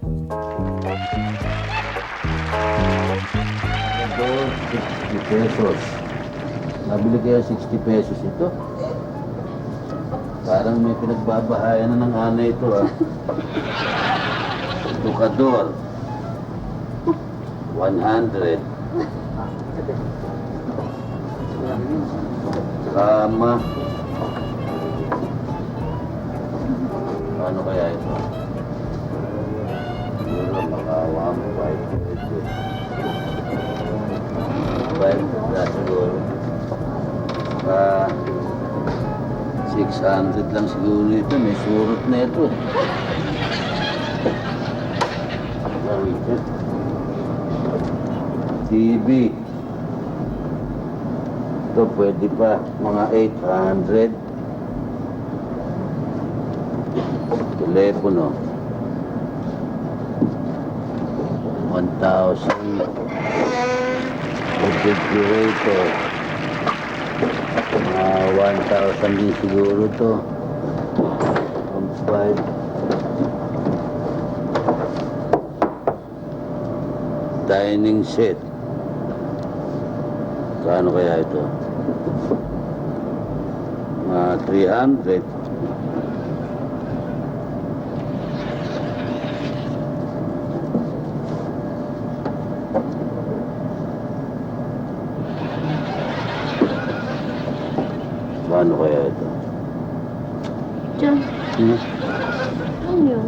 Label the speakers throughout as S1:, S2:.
S1: Ito, 60 pesos. Nabili kaya 60 pesos ito? Parang may pinagbabahayan na ng ana ito, ah. Tukador. 100. Kama. Ano kaya ito? Siguro maka 1.5. 5 na siguro. 600 lang siguro ito. May surot na ito. TV. Ito pwede pa. Mga 800. Telepono. 1,000. Refrigerator. Mga 1,000 din siguro to. 1,500. Dining set. Kano kaya ito? Mga 300. Kano kaya ito?
S2: Diyan. Ano yun?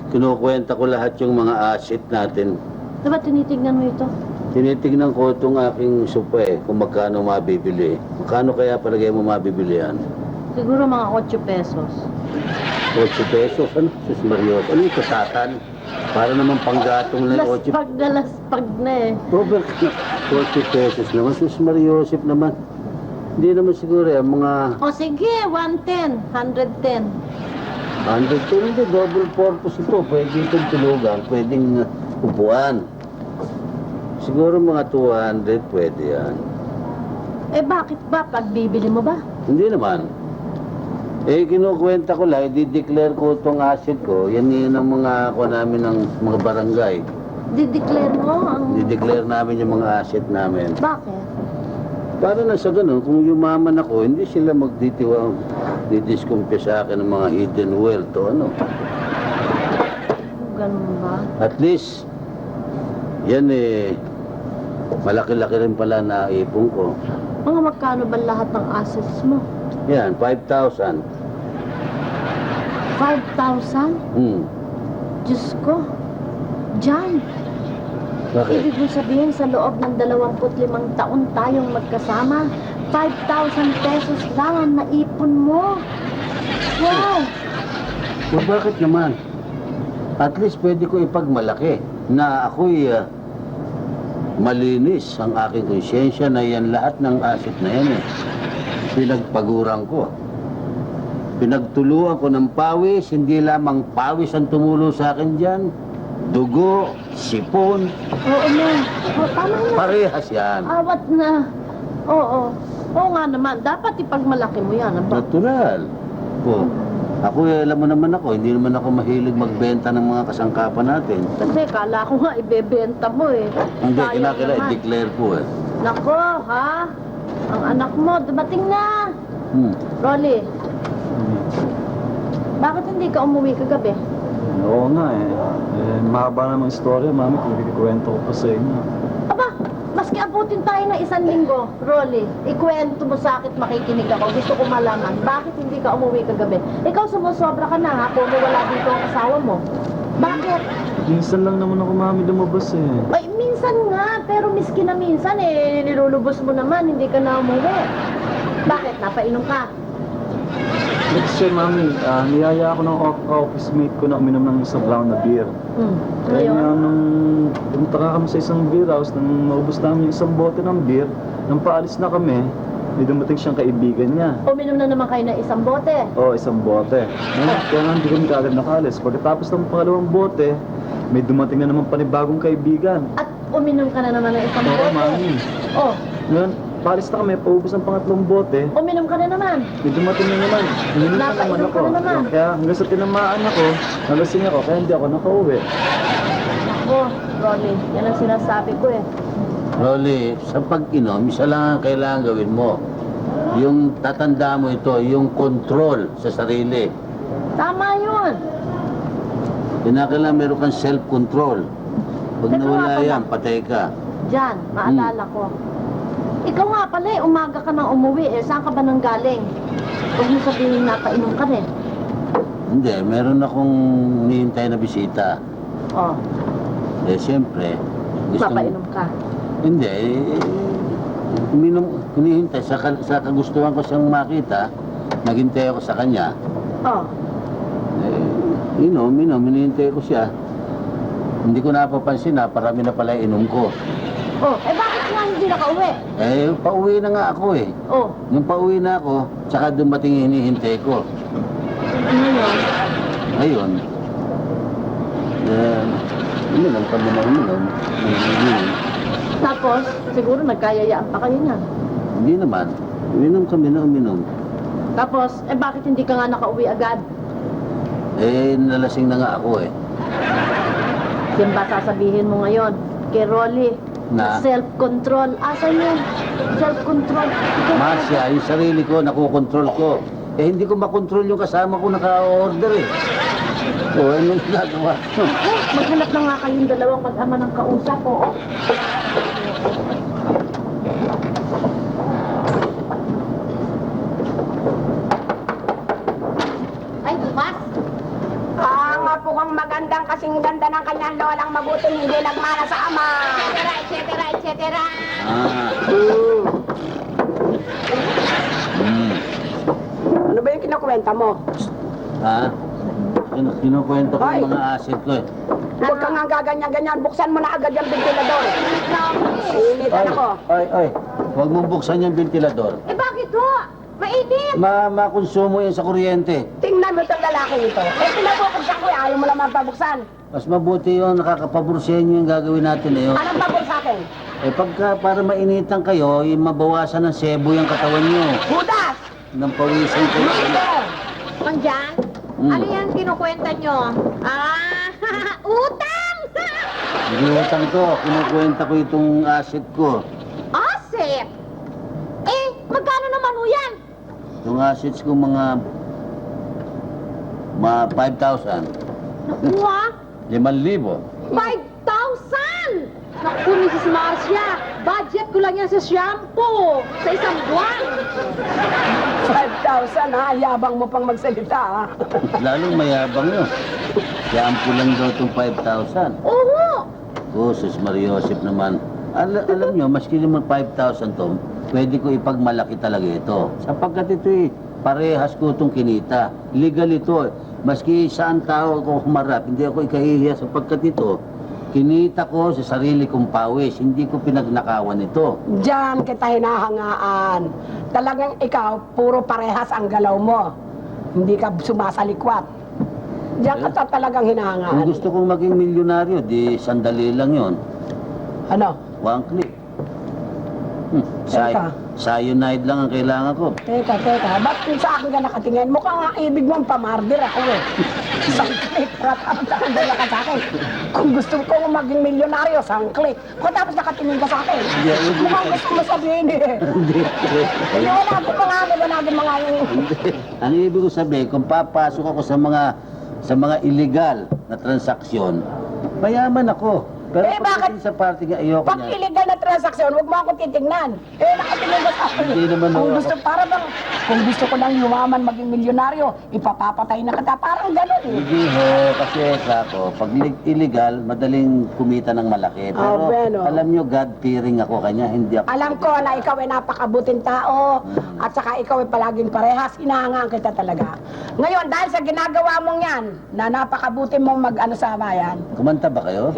S1: Kinukwenta ko lahat yung mga asset natin.
S2: Diba tinitignan mo ito?
S1: Tinitignan ko itong aking supa kung magkano mabibili. Magkano kaya palagay mo mabibili yan?
S2: Siguro mga 8 pesos.
S1: 8 pesos? Ano? Sus Marios. Ano ito, satan? Para naman panggatong lang 8
S2: Laspag na eh.
S1: Robert, 8 pesos naman. Sus Mariosip naman. Hindi naman siguro mga...
S2: O sige, 110, 110.
S1: 100 hindi, double purpose ito. Pwede itong tulugan, pwedeng upuan. Siguro mga 200, pwede yan.
S2: Eh bakit ba? Pagbibili mo ba?
S1: Hindi naman. Kinukwenta ko lang, i-declare ko itong asset ko. Yan yun ang mga ako namin ng mga barangay.
S2: Dideclare mo ang...
S1: I-declare namin yung mga asset namin.
S2: Bakit?
S1: Para na sa ganun, kung yumaman ako, hindi sila magditiwang, didiskumpya sa akin ng mga hidden wealth o ano.
S2: Ganun ba?
S1: At least, yan malaki-laki rin pala na ipon ko.
S2: Mga magkano ba lahat ng assets mo?
S1: Yan, 5,000.
S2: 5,000? Diyos ko. Diyan.
S1: Bakit?
S2: Ibig mo sabihin sa loob ng 25 taon tayong magkasama, 5,000 pesos lang ang naipon mo. Wow!
S1: Bakit naman? At least pwede ko ipagmalaki na ako'y malinis ang aking konsyensya na yan lahat ng asset na yan pinagpaguran ko. Pinagtuluan ko ng pawis, hindi lamang pawis ang tumulo sa akin dyan. Dugo, sipon,
S2: Oo na. Oh, tama na.
S1: parehas yan.
S2: Awat na. Oo. Oo nga naman. Dapat ipagmalaki mo yan. Aba.
S1: Natural. Oh. Ako, alam mo naman ako, hindi naman ako mahilig magbenta ng mga kasangkapan natin.
S2: Kasi kala ko nga ibebenta mo eh.
S1: Hindi,
S2: Sayang
S1: kinakila,
S2: naman.
S1: i-declare ko
S2: Nako, ha? Ang anak mo, dumating na. Rolly, bakit hindi ka umuwi kagabi?
S3: Oo nga mahaba namang istorya, mami, kung ikikwento ko pa sa inyo.
S2: Aba, maski abutin tayo ng 1 linggo, Rolly, ikwento mo sa akin, makikinig ako. Gusto ko malaman, bakit hindi ka umuwi kagabi? Ikaw sumusobra ka na ha, kung wala dito ang asawa mo. Bakit?
S3: Minsan lang naman ako, mami, lumabas
S2: Ay, minsan nga, pero miski na minsan nilulubos mo naman, hindi ka na umuwi. Bakit? Napainom ka?
S3: Kasi, mami, niyaya ako ng office mate ko na uminom ng isang brown na beer. Kaya nga,
S2: Ngayon?
S3: nung pumunta ka kami sa isang beer house, nang maubos namin yung isang bote ng beer, nang paalis na kami, may dumating siyang kaibigan niya.
S2: Uminom na naman kayo ng 1 bote.
S3: Oo, isang bote. Kaya nga hindi kami kaagad nakalis. Pagkatapos ng pangalawang bote, may dumating na naman panibagong kaibigan.
S2: At uminom ka na naman ng 1
S3: Oo,
S2: bote.
S3: mami.
S2: Oh,
S3: Ngayon, Paalis na kami, paubos ng pangatlong bote.
S2: Uminom ka na naman.
S3: May dumating na naman. Uminom na naman
S2: Napainom
S3: ako.
S2: ka na naman.
S3: Kaya hanggang sa tinamaan ako, nalasing ako, kaya hindi ako nakauwi.
S2: Ako, Rolly, yan ang sinasabi ko eh.
S1: Rolly, sa pag-inom, isa lang ang kailangan gawin mo. Yung tatanda mo ito, yung control sa sarili.
S2: Tama yun.
S1: Kinakailangan meron kang self-control. Pag
S2: Teka
S1: nawala
S2: nga pala.
S1: yan, patay ka.
S2: Jan, maalala ko. Ikaw nga pala eh, umaga ka nang umuwi eh. Saan ka ba nang galing? Huwag mo sabihin na painom ka rin.
S1: Hindi, meron akong hinihintay na bisita.
S2: Oh,
S1: Eh, siyempre,
S2: papainom ka.
S1: Hindi, hinihintay. Sa kagustuhan ko siyang makita, naghintay ako sa kanya.
S2: Oh,
S1: Hinihintay ko siya. Hindi ko napapansin na parami na pala inom ko.
S2: oh, eh bakit nga hindi nakauwi?
S1: Eh, pauwi na nga ako eh.
S2: Oh,
S1: Nung pauwi na ako, tsaka dumating yung hinihintay ko.
S2: ano yun?
S1: Ngayon, uminom kami na uminom.
S2: Tapos, siguro nagkayayaan pa kayo niyan.
S1: Hindi naman. Uminom kami na uminom.
S2: Tapos, eh bakit hindi ka nga nakauwi agad?
S1: Eh, nalasing na nga ako eh.
S2: Yan ba sasabihin mo ngayon? Kay Rolly,
S1: Na?
S2: self-control. Asan yun? Self-control.
S1: Masya, yung sarili ko, nakokontrol ko. Eh, hindi ko makontrol yung kasama ko naka-order eh. O, anong ginagawa?
S2: Eh, maghanap na nga kayong dalawang mag-ama ng kausap, oo. Ay, Tomas!
S4: Nga po kang magandang kasing ganda ng kanyang lolang mabuting hindi nagmana sa ama. Et cetera.
S1: Ah.
S4: Ano ba yung kinukwenta mo?
S1: Ha? Kinukwento ko
S4: Ay.
S1: yung mga asset ko eh.
S4: Huwag kang nga gaganyan-ganyan. Buksan mo na agad yung ventilador. Initan ako.
S1: Ay. Huwag mong buksan yung ventilador.
S2: Eh, bakit ho? Mainit!
S1: Makonsumo yan sa kuryente.
S4: Tingnan mo itong lalaki nito. Eh, pinabubuksan ko eh. Ayaw mo naman pabuksan.
S1: Mas mabuti yun, nakakapaborsa yung gagawin natin eh.
S4: Anong pabor sa akin?
S1: Eh, pagka para mainitan kayo, yung mabawasan ng sebo yung katawan nyo.
S4: Budas!
S1: Ng pawisan kayo.
S4: Hindi!
S2: Mang Jan, ano yan kinukwenta nyo? Ah, utang!
S1: Hindi utang to, kinukwenta ko itong asset ko.
S2: Asset? Eh, magkano naman ho yan?
S1: Yung assets ko mga 5,000.
S2: Naku ha?
S1: 5,000.
S2: 5,000! Naku, Mrs. Marcia, budget ko lang yan sa shampoo sa isang buwan.
S4: 5,000 ha. Yabang mo pang magsalita ha.
S1: Lalong mayabang yun. Shampoo lang daw itong 5,000.
S2: Oo!
S1: Oh, sus Mariosep naman. Alam nyo, maski naman 5,000 to, pwede ko ipagmalaki talaga ito. Sapagkat ito eh, parehas ko itong kinita. Legal ito. Maski saan tao ako humarap, hindi ako ikahihiya sapagkat ito, kinita ko sa sarili kong pawis, hindi ko pinagnakawan ito.
S4: Diyan kita hinahangaan. Talagang ikaw, puro parehas ang galaw mo. Hindi ka sumasalikwat. Diyan ka talagang
S1: Kung
S4: hinahangaan.
S1: gusto kong maging milyonaryo, di sandali lang yon.
S4: Ano?
S1: One click.
S4: Teka.
S1: Cyanide lang ang kailangan ko.
S4: Teka. Ba't kung sa akin ka nakatingin? Mukhang nga ibig mong pamardir ako eh. Sangklik. Tapos dala ka sa akin. Kung gusto ko maging milyonaryo, sangklik. Kung tapos nakatingin ka sa akin. Mukhang gusto mo sabihin eh.
S1: Hindi.
S4: Liwanagin mo nga yung...
S1: Hindi. Ang ibig ko sabihin, kung papasok ako sa mga illegal na transaksyon, mayaman ako. Pero
S4: Eh,
S1: pagdating
S4: bakit?
S1: sa party nga, ayoko
S4: Pag
S1: niya.
S4: illegal na transaksyon, huwag mo ako titignan. Eh, nakatingin ka sa akin.
S1: Hindi naman
S4: Kung
S1: ako.
S4: gusto, para bang, kung gusto ko lang yumaman maging milyonaryo, ipapapatay na kita. Parang gano'n eh.
S1: Hindi ho, kasi kako, pag illegal, madaling kumita ng malaki. Pero
S4: bueno.
S1: alam nyo, God-fearing ako kanya, hindi ako.
S4: Alam ko na ikaw ay napakabuting tao at saka ikaw ay palaging parehas, inahangaan kita talaga. Ngayon, dahil sa ginagawa mong yan, na napakabuti mong mag-ano sa bayan,
S1: Kumanta ba kayo?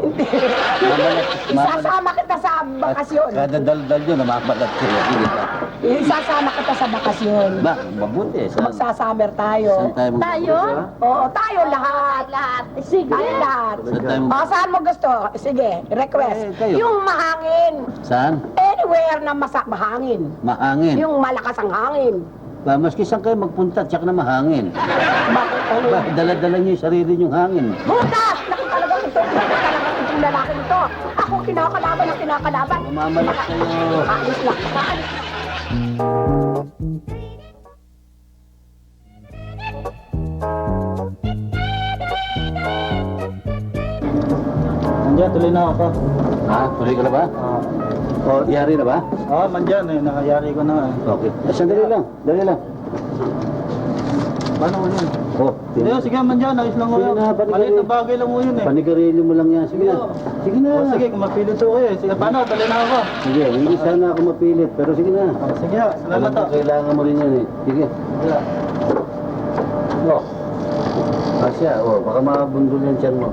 S4: Isasama kita sa bakasyon.
S1: Kada daldal yun, namamalat ko. Sige pa.
S4: Isasama kita sa bakasyon.
S1: Ba, mabuti. Saan
S4: Magsasummer tayo.
S1: tayo mag-
S2: Tayo?
S4: Oo, tayo lahat.
S2: Lahat. Sige.
S4: Tayo lahat.
S1: Saan tayo mag-
S4: Saan mo gusto? Sige, request.
S1: Eh, kayo.
S4: Yung mahangin.
S1: Saan?
S4: Anywhere na mahangin.
S1: Mahangin.
S4: Yung malakas ang hangin.
S1: Ba, maski saan kayo magpunta, tsak na mahangin.
S4: Bakit ano?
S1: Ba, dala-dala niyo yung sarili niyong hangin.
S4: Butas! Naku talaga ito. Itong lalaki ito. Ako kinakalaban na kinakalaban.
S1: Mamalit kayo.
S4: Aalis lang. Aalis.
S3: Mandyan, tuloy na ako.
S1: Ha? Tuloy ka na ba? O, yari na ba?
S3: Mandyan eh, nakayari ko na eh.
S1: Okay. Sandali lang. Dali lang.
S3: Paano mo yun?
S1: Oh,
S3: Hindi, sige mandyan, ayos lang ko
S1: Sige
S3: yan.
S1: na, panigarilyo.
S3: Maliit na bagay lang mo yun eh.
S1: panigarilyo mo lang yan. Sige na. Sige na.
S3: O, sige, kung mapilit ko kayo. Sige, paano? Tuloy na ako.
S1: Sige, hindi sana ako mapilit. Pero sige na.
S3: Sige, salamat
S1: Alam ko, kailangan mo rin yan eh. Sige. Oh. Asya, oh, baka makabundol yung tiyan mo.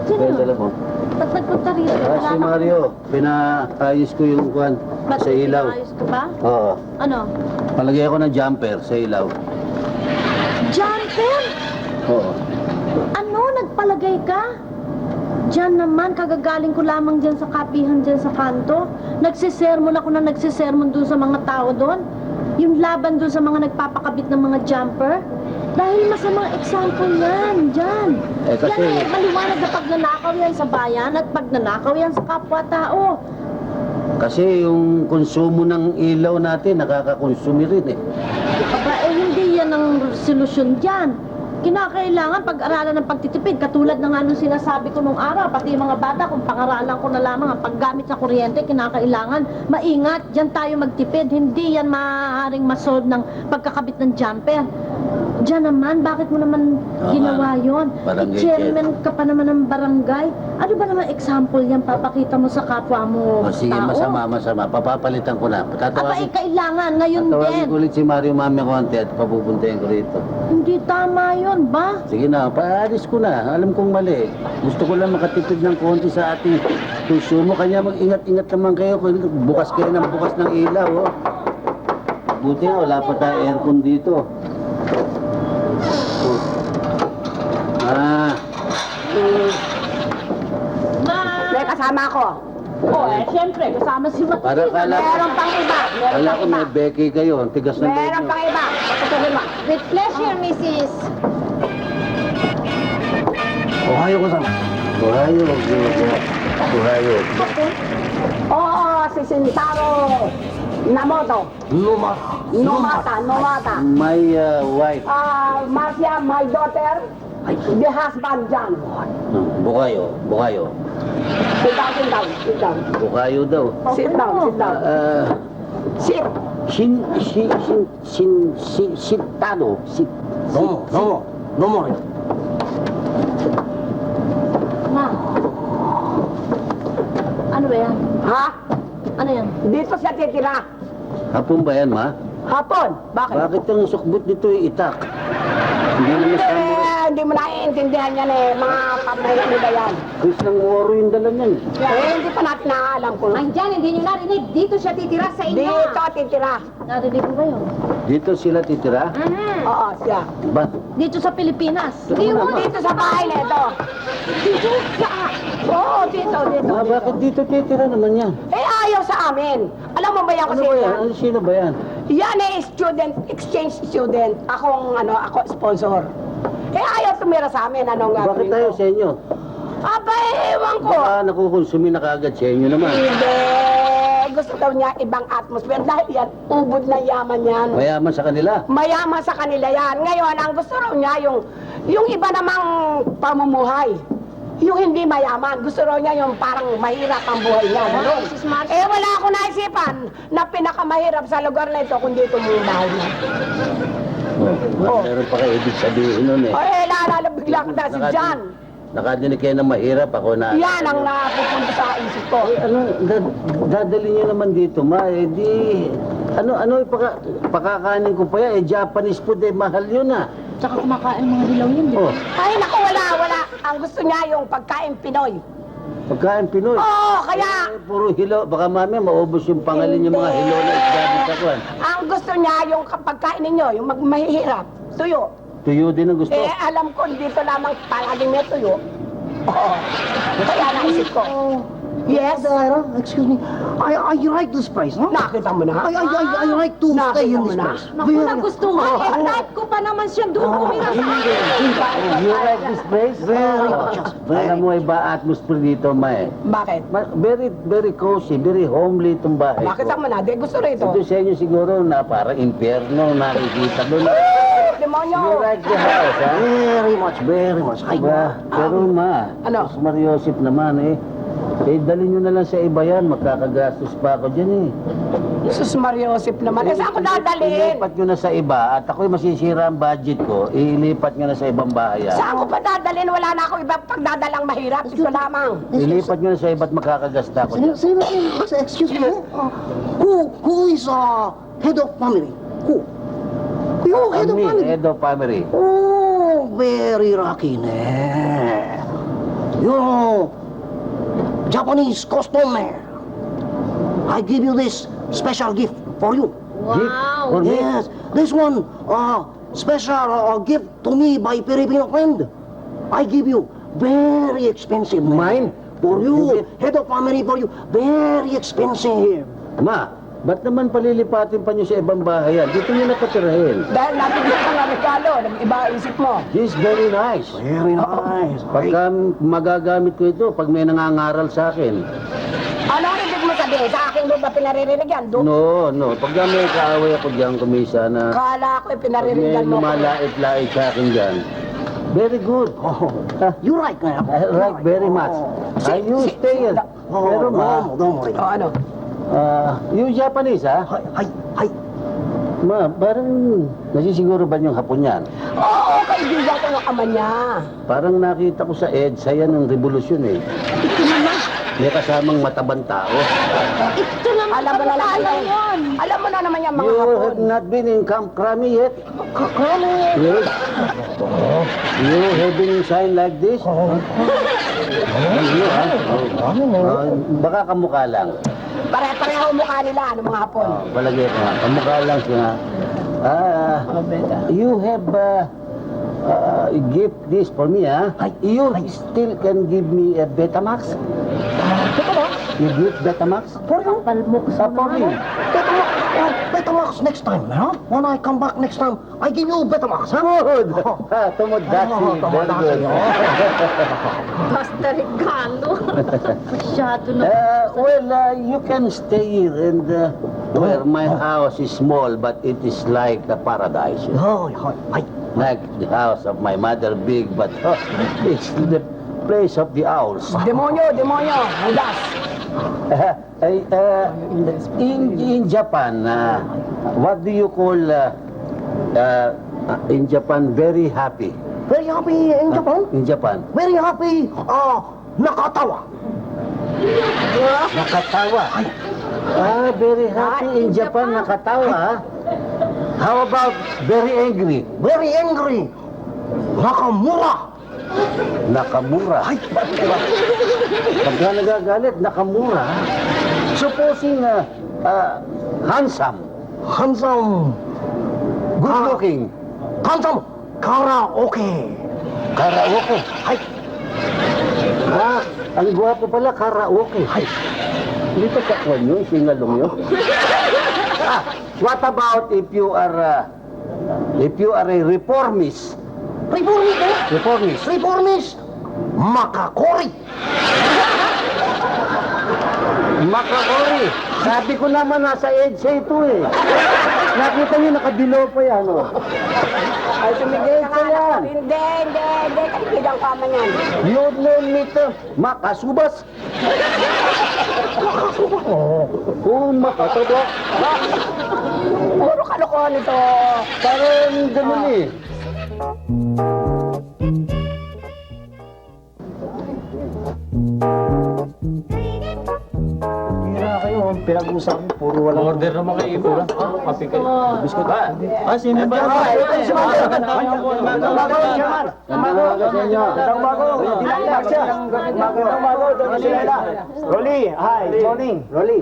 S2: Sino?
S1: Kaya dala mo.
S2: Ba't nagpunta rito?
S1: Ah, si Mario, pinaayos ko yung kwan
S2: Ba't
S1: sa ilaw.
S2: ayos ko ba?
S1: Oo.
S2: Ano?
S1: Palagay ako ng jumper sa ilaw.
S2: Jumper?
S1: Oo.
S2: Ano? Nagpalagay ka? Diyan naman, kagagaling ko lamang dyan sa kapihan dyan sa kanto. Nagsisermon ako na nagsisermon doon sa mga tao doon. Yung laban doon sa mga nagpapakabit ng mga jumper. Dahil masamang example yan, dyan.
S1: Eh, kasi-
S2: Yan eh, maliwanag na pag nanakaw yan sa bayan at pag nanakaw yan sa kapwa-tao.
S1: Kasi yung konsumo ng ilaw natin, nakakakonsumi rin eh.
S2: Aba, hindi yan ang solusyon dyan. Kinakailangan pag-aralan ng pagtitipid. Katulad na nga nung sinasabi ko nung araw, pati yung mga bata, kung pang-aralan ko na lamang ang paggamit sa kuryente, kinakailangan maingat. Diyan tayo magtipid. Hindi yan maaaring masolve ng pagkakabit ng jumper. Diyan naman, bakit mo naman
S1: Oo
S2: ginawa
S1: nga.
S2: yon?
S1: Barangay
S2: Chairman ka pa naman ng barangay. Ano ba naman example yan papakita mo sa kapwa mo
S1: O sige,
S2: tao?
S1: masama. Papapalitan ko na.
S2: Aba,
S1: Tatawagin,
S2: kailangan ngayon
S1: tatawagin
S2: din.
S1: ko ulit si Mario Mami Conte at papupuntahin ko rito.
S2: Hindi tama yun, ba?
S1: Sige na, paalis ko na. Alam kong mali. Gusto ko lang makatipid ng konti sa ating konsumo. Kanya mag-ingat-ingat naman kayo. Bukas kayo ng bukas ng ilaw. Oh. Buti nga, wala pa tayo aircon dito. Ah,
S4: May kasama ko.
S2: Oo, siyempre, kasama si Mateo.
S1: para kala ko,
S4: Meron pang iba. Meron
S1: kala
S4: pang
S1: ko
S4: iba.
S1: may Becky kayo. Ang tigas ng
S4: Meron
S1: loob
S4: pang
S1: nyo.
S4: iba. Patutuloy mo.
S2: With pleasure, Mrs.
S1: Ohayo ko sa... Ohayo. Ohayo.
S4: Oo, si Sintaro Namoto. Nomata.
S1: My wife.
S4: Marcia, my daughter. The husband, John.
S1: Bukayo.
S4: Sit down.
S1: Bukayo daw.
S4: Sit down. Sit.
S1: Sintado.
S2: Ma. Ano ba yan?
S4: Ha?
S2: Ano yan?
S4: Dito siya titira.
S1: Hapon ba yan, ma?
S4: Hapon. Bakit?
S1: Bakit ang sukbot dito ay itak? Hindi naman sa
S4: Hindi mo naiintindihan yan eh. Mga pamaya nila yan.
S1: Chris ng Moro yung dala niyan.
S4: Hindi pa natin naaalam kung
S2: Andyan, hindi nyo narinig. Dito siya titira sa inyo.
S4: dito titira.
S2: Narinig mo ba yun?
S1: Dito sila titira?
S4: Oo, siya.
S1: Ba?
S2: Dito sa Pilipinas.
S4: Di mo dito sa bahay na ito.
S2: Dito sa...
S4: Oo, dito.
S1: Ma, bakit dito titira naman yan?
S4: Eh, ayaw sa amin. Alam mo ba yan
S1: Ano
S4: kasi
S1: ba yan? Ano, sino ba yan?
S4: yan eh, exchange student. Ako sponsor. Eh, ayaw tumira sa amin. Anong
S1: Bakit
S4: gagawin
S1: tayo
S4: ko?
S1: sa inyo?
S4: Aba, ewan ko.
S1: Baka nakukonsumi na kagad sa inyo naman.
S4: Hindi. Gusto daw niya ibang atmosphere. Dahil yan, ubod na yaman yan.
S1: Mayaman sa kanila.
S4: Mayaman sa kanila yan. Ngayon, ang gusto raw niya yung iba namang pamumuhay. Yung hindi mayaman. Gusto raw niya yung parang mahirap ang buhay niya. Ganun. Eh, wala ako naisipan na pinakamahirap sa lugar na ito kundi ito yung bahay niya.
S1: Oh, meron pa kayo ibig sabihin nun eh.
S4: O eh, naalala bigla ko na si John.
S1: Nakadinig kayo ng mahirap ako na...
S4: Yan ang napupunta sa isip ko.
S1: Eh, ano, dadali niyo naman dito, ma, eh di... Ano, pakakanin ko pa yan, eh Japanese food, eh mahal yun ah.
S2: Tsaka kumakain mga dilaw yun, di ba?
S1: Oh,
S4: Ay, naku, wala. Ang gusto niya yung pagkain Pinoy.
S1: Pagkain Pinoy.
S4: Oo, kaya
S1: Puro hilo. Baka mamaya maubos yung pangalan yung mga
S4: Hindi.
S1: hilo na isda sa kwan.
S4: ang gusto niya yung pagkain ninyo, yung mahihirap, tuyo.
S1: Tuyo din ang gusto.
S4: Eh, alam ko, dito lamang palaging may tuyo. Oo. Kaya naisip ko. Yes?
S5: Ira, excuse me. I like this place, no?
S4: Nakita mo na?
S5: I like to
S4: Nakita
S5: stay in
S4: mo
S5: this
S4: na?
S5: place.
S2: Naku, nagustuhan. Eh, type ko pa naman siya doon kumira sa akin.
S1: You like this place?
S5: Very much, yes.
S1: Alam mo, iba atmosphere dito, ma eh.
S4: Bakit?
S1: Very, very cozy, very homely itong bahay
S4: Nakita mo na? Di gusto rito.
S1: Ito sa inyo siguro na parang impyerno nakikita doon.
S4: Demonyo!
S1: You like the house, ha?
S5: Very much, very much.
S1: Ba, pero ma,
S4: Ano?
S1: Mas Mariosip naman eh. Eh, dali nyo na lang sa iba yan. Magkakagastos pa ako dyan eh.
S4: Jesus Mariosip naman. Eh, saan ko dadalhin?
S1: Ilipat nyo na sa iba at ako'y masisira ang budget ko. Ilipat nyo na sa ibang bahayan.
S4: Saan ko pa dadalhin? Wala na ako ibang pagdadalang mahirap. Ito lamang.
S1: Ilipat nyo na sa iba at makakagasta ko dyan.
S5: Excuse me. Who is head of family? Who? You head of
S1: Me,
S5: family?
S1: head of family.
S5: Oh, very lucky, ne. You know, Japanese custom, ne. I give you this special gift for you.
S2: Wow.
S1: For me?
S5: Yes, this one, special gift to me by Filipino friend. I give you very expensive.
S1: Mine?
S5: For you, head of family for you, very expensive.
S1: Ma, ba't naman palilipatin pa nyo sa ibang bahayan? Dito nyo napatirahin.
S4: Dahil nabigyan ka ng regalo, nag-iba isip mo.
S1: This is very nice.
S5: Very nice.
S1: Pagka magagamit ko ito, pag may nangangaral sa akin.
S4: Ano ang ibig mo sabihin? Sa akin mo ba pinaririnig yan?
S1: No. Pagka may kaaway ako dyan, kumisa na
S4: Kala ko
S1: pag may
S4: pinaririnig mo.
S1: lumalait-lait sa akin dyan. Very good.
S5: Oh, you right now.
S1: I like very much. You stay here. Pero ma,
S5: don't worry.
S4: O ano?
S1: yung Japanese ha?
S5: Hi.
S1: Ma, parang nasisiguro ba yung hapon yan?
S4: Oo, kaibigan ko ng ama niya.
S1: Parang nakita ko sa EDSA yan ng revolusyon eh. May kasamang matabang tao.
S2: Ito naman
S4: Alam mo na naman
S2: kamag-anak
S4: yan.
S2: yun.
S4: Alam mo na naman yan mga
S1: You
S4: hapon.
S1: have not been in Camp Krami yet? Yes. You have been sign like this? Baka kamukha lang.
S4: Pare-pareho mukha nila, ano mga hapon.
S1: Palagay ko nga, kamukha lang siya. You have gift this for me, ha? You still can give me a Betamax? You give Betamax?
S5: For you?
S2: Palmok sa
S1: For me.
S5: Betamax next time, huh? When I come back next time, I give you Betamax, huh?
S1: Good! Tumodasi. Very good.
S2: Basta regalo. Masyado na.
S1: You can stay here and where my house is small but it is like a paradise.
S5: Hi.
S1: Like the house of my mother, big but it's the place of the owls.
S4: Demonyo, hudas.
S1: In Japan, what do you call in Japan very happy?
S5: Very happy in Japan?
S1: In Japan.
S5: Very happy, nakatawa.
S1: Nakatawa. Very happy in Japan, nakatawa. How about very angry?
S5: Very angry, nakamura.
S1: Nakamura. Pagka nagagalit, nakamura. Supposing handsome,
S5: Handsome,
S1: good looking,
S5: handsome, karaoke.
S1: karaoke.
S5: Hi.
S1: Ang gwapo pala, karaoke. Hindi pa kakwan nyo, singalong nyo. What about if you are a reformist?
S5: Reformist, makakori.
S1: Makakori. Sabi ko naman nasa EDSA ito eh. Nakita niyo nakadilaw pa yan oh.
S4: Ay, sumigil
S1: Ito yan.
S4: Hindi. Kaibigan ko ama niyan.
S1: You name it, makasubas. Makatubok.
S4: Puro kalokohan ito.
S1: Parang ganun eh.
S3: Hira kayo, po sa amin, puro wala. Order naman kayo iba. Kape kayo. Biskot. Sino ba? Rolly, hi, morning. Rolly.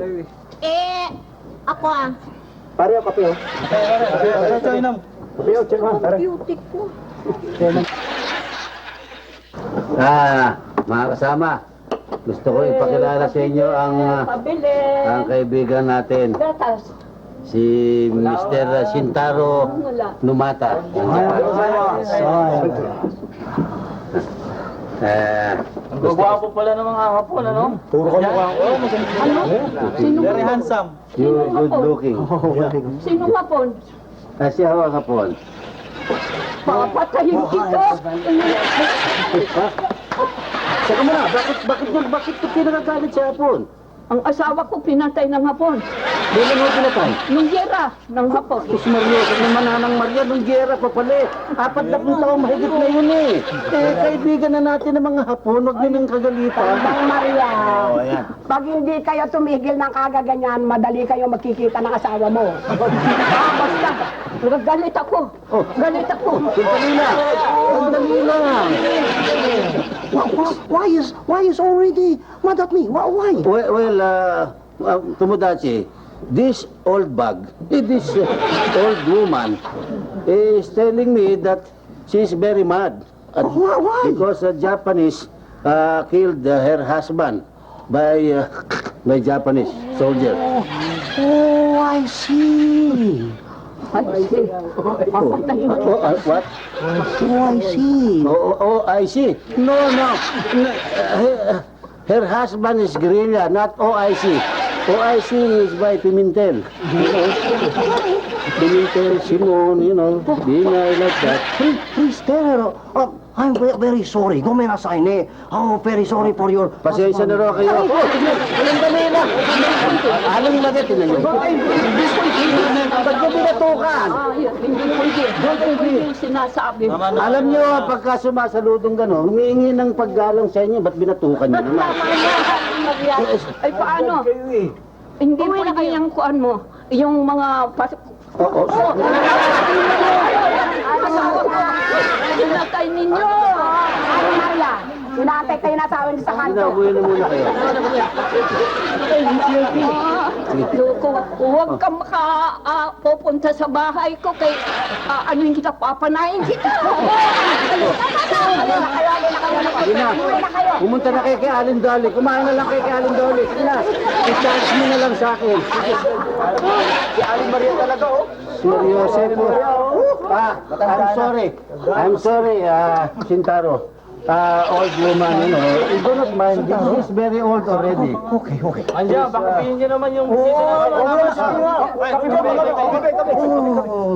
S2: Ako ah.
S3: Pare, kape oh. Kape oh, check mo.
S2: Beauty ko.
S1: Mga kasama, gusto ko ipakilala sa inyo ang kaibigan natin,
S2: Gatas.
S1: si Mr. Shintaro Numata.
S3: Ang gagwapo pala ng mga hapon, ano? Puro ka mukha ko. Very handsome.
S1: You good looking.
S2: Sino hapon?
S1: Siya ho ang hapon.
S2: Papatayin kita.
S1: Saka mo na, bakit ka pinagagalit sa hapon?
S2: Ang asawa ko pinatay ng hapon.
S1: Kailan mo pinatay?
S2: Nung gera ng hapon.
S1: Sus Maria, kung mananang Maria, nung gera pa pala eh. 40 taong mahigit na yun eh. Kaibigan na natin ng mga hapon, huwag nilang kagalitan.
S4: Bang Maria,
S1: ayan.
S4: pag hindi kayo tumigil ng kagaganyan, madali kayo magkikita ng asawa mo.
S2: Basta, galit ako.
S1: Oh.
S2: Galit ako.
S1: Sandali lang. Sandali lang.
S5: Why is already mad at me? Why?
S1: Well, Tomodachi, this old bug, this old woman is telling me that she's very mad.
S5: Why?
S1: Because a Japanese killed her husband by Japanese soldier.
S5: Oh, I see.
S2: Ay, sige. Papatayin ko.
S1: What?
S5: Oh, I see.
S1: I see. No. Her husband is guerrilla, not OIC. OIC is by Pimentel. Pimentel, Simon, Binay, like that.
S5: Please tell her. I'm very sorry. Gomenasai ne. Oh, very sorry for your...
S1: Pasensya na raw kayo. Alam dali lang. Alam mo natin, tinan nyo. Ba't ko binatukan?
S2: Hindi pwede yung sinasabi.
S1: Alam nyo, pagka sumasaludong gano'n, humihingi ng paggalang sa inyo, ba't binatukan nyo naman?
S2: Ay, paano? Hindi pwede yung kuan mo. Yung mga... Pinatay ninyo!
S4: Ay, Maria, sinatay kayo na asawa niyo sa kanto.
S1: Sinabuhay na muna kayo.
S2: Loko, huwag kang pupunta sa bahay ko kay ano yung kita, papanayin kita.
S1: Sige na. Pumunta na kayo kay Alin Dolly. Kumain na lang kayo kay Alin Dolly. Sige na. I-charge mo na lang sa akin.
S3: Si Aling Maria talaga, oh.
S1: Seryoso po. I'm sorry, Shintaro. Old woman, you do not mind. This is very old already.
S5: Okay.
S3: Andiyan, pakipihin niyo naman yung...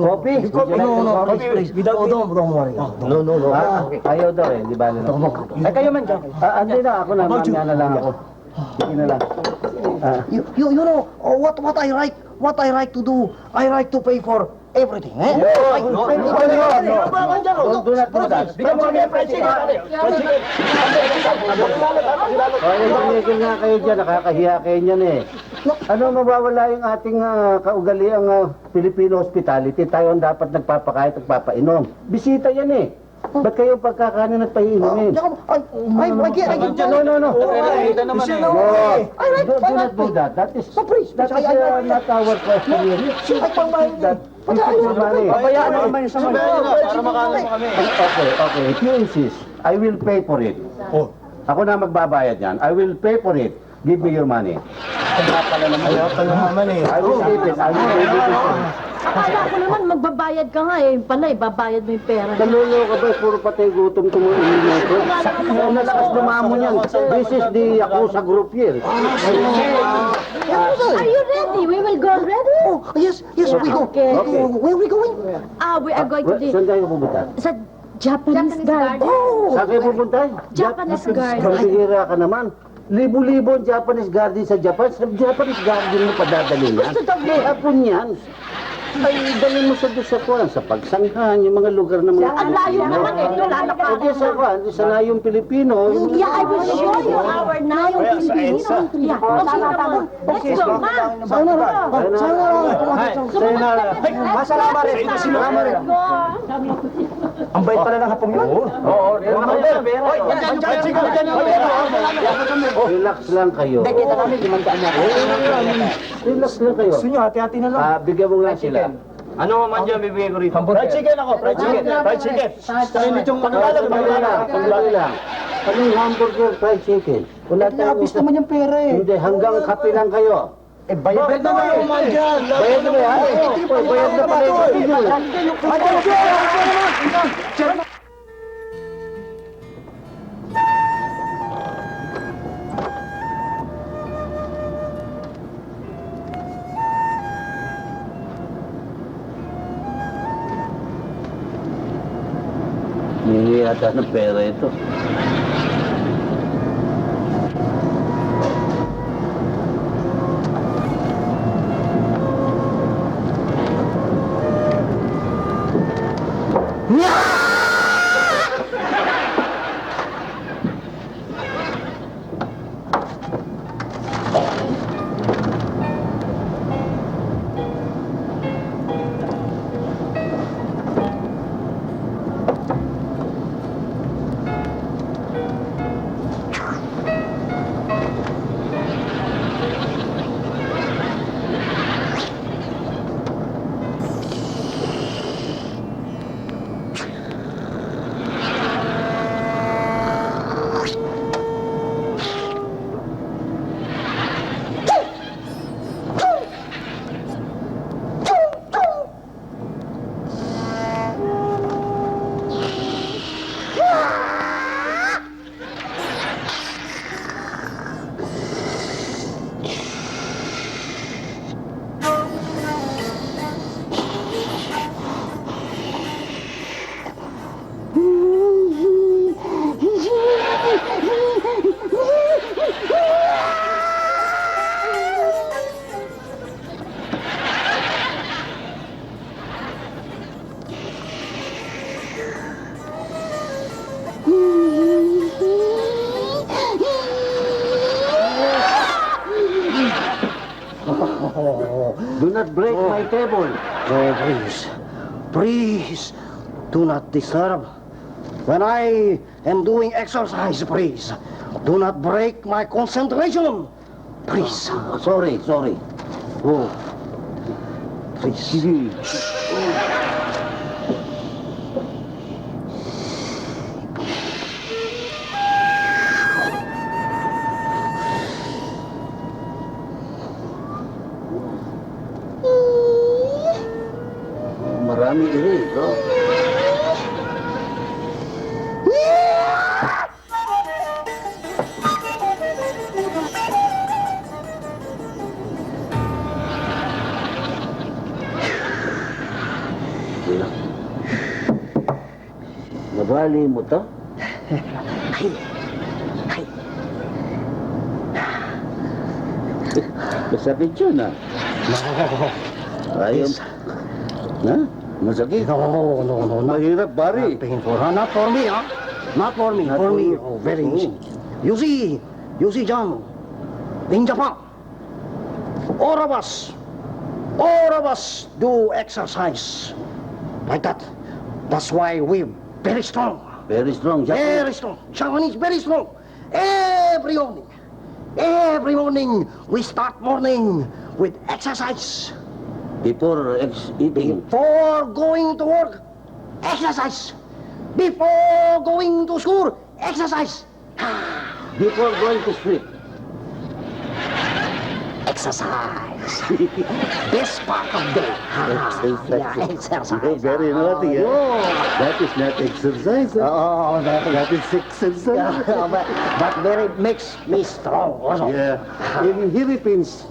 S1: Coffee?
S5: No, please. Don't worry. No.
S1: Ayaw daw eh, di ba?
S3: Ay, kayo man dyan.
S1: Hindi na, ako na, mamaya na lang ako. Sige na lang.
S5: You know what I like? What I like to do? I like to pay for everything. Eh?
S1: Do not do that. Tumigil nga kayo dyan, nakakahiya kayo niyan eh. Ano mawawala yung ating kaugaliang Filipino hospitality? Tayo ang dapat nagpapakait at nagpapainom. Bisita yan eh. Ba't kayo pagkakanin at paiinumin?
S5: I get
S1: No.
S3: Nakikita naman eh.
S1: Do not do that. That is not our question here. That is money.
S3: Pabayaan mo naman yung sa mga. Para makaano mo kami.
S1: Okay. If you insist, I will pay for it. Ako na magbabayad yan. I will pay for it. Give me your money.
S3: Ayaw pa naman eh.
S1: I will give it.
S2: Akala ko naman magbabayad ka nga eh. Pala babayad mo yung pera.
S1: Nalulo ka ba? Puro patay gutom tumuinin mo ito. Ang nalakas lumamon yan. This is the Yakuza group here.
S2: Are you ready? We will go already?
S5: Oh, yes, we go.
S2: Okay.
S5: Where are we going?
S2: We are going to
S1: Saan tayo pupunta?
S2: sa Japanese garden.
S1: Saan kayo pupunta?
S2: Japanese garden.
S1: Kabihira ka naman. Libo-libo ang Japanese garden sa Japan. Sa Japanese garden mo padadalhin yan. Eh, hapon yan. Ay, dali mo sa doon sa kuwan, sa pagsanghan, yung mga lugar ng mga
S2: Ang layo naman eh, lalakad.
S1: Hindi sa kuwan, sa nayong Pilipino.
S2: Yeah, I will show you our now Filipino. Yeah, let's go, ma.
S3: Ang bait pala ng hapong yun. Oo.
S1: Relax lang kayo. Relax lang kayo.
S3: Gusto nyo, hati-hati na lang.
S1: Bigyan mo lang sila.
S3: Ano man dyan bibigay ko rito? Fried chicken ako, fried chicken. Fried chicken. Kainit yung
S1: Sandali lang. Anong hamburger fried chicken? Wala tayong isa.
S5: naman yung pera eh.
S1: Hindi, hanggang kape lang kayo.
S3: Bayad na lang man dyan.
S1: Bayad na ba yan? Bayad na pala yung kape nyo. Hindi yata ng pera ito. Do not break my table.
S5: Oh, please, do not disturb. When I am doing exercise, please, do not break my concentration. Please,
S1: Sorry.
S5: oh, please.
S1: Marami iri, ito. Nabali mo to? Masakit yun, ah. Ayaw. Ha? Masakit?
S5: No.
S1: Mahirap, pare.
S5: Painful, huh? Not for me, huh? Not for me,
S1: Not
S5: for
S1: for
S5: me.
S1: you.
S5: Oh, very easy. You see, John, in Japan, all of us do exercise like that. That's why we're very strong.
S1: Very strong,
S5: Very
S1: Japanese.
S5: strong. Japanese, very strong. Every morning, we start morning with exercise.
S1: Before eating.
S5: Before going to work, exercise. Before going to school, exercise.
S1: Before going to sleep.
S5: Exercise. Best part of the day. Yeah, exercise.
S1: Very naughty,
S5: Oh,
S1: That is not exercise.
S5: oh,
S1: That is exercise.
S5: but very makes me strong also.
S1: Yeah. In Philippines,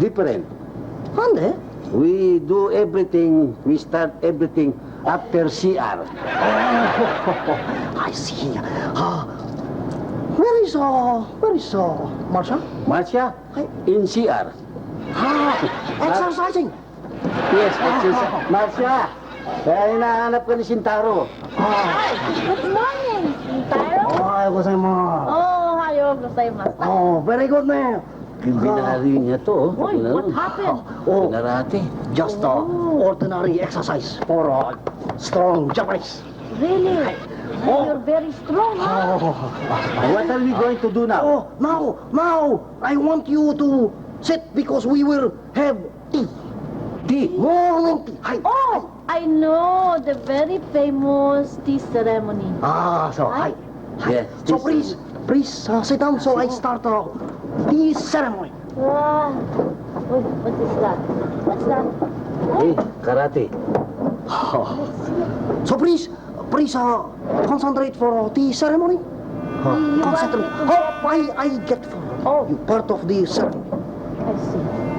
S1: different.
S5: Ande?
S1: We do everything, we start everything after CR.
S5: I see. Where is Marsha?
S1: Masya, in CR.
S5: Exercising.
S1: Yes, Marcia, kaya hinahanap ka ni Sintaro.
S2: Hi, good morning, Taro.
S5: Oh, gozaimasu.
S2: Oh, hayo, gozaimasu.
S5: Oh, very good, man.
S1: Binari niya to.
S2: Boy, what happened?
S5: Oh,
S1: Binarate.
S5: just ordinary exercise for strong Japanese.
S2: Really? You're very strong, huh?
S5: Oh,
S1: What are we going to do now?
S5: oh, now, I want you to sit because we will have tea.
S1: Tea.
S5: Morning tea. Hi.
S2: Oh, I know the very famous tea ceremony.
S5: So, hi.
S1: Yes.
S5: So please sit down so I start tea ceremony.
S2: Wow. Wait, what is that? What's that?
S1: Hey, karate.
S5: So please concentrate for tea ceremony.
S2: You want
S5: Concentrate.
S2: me to
S5: Oh, I get for
S2: Oh.
S5: you part of the ceremony.
S2: I see.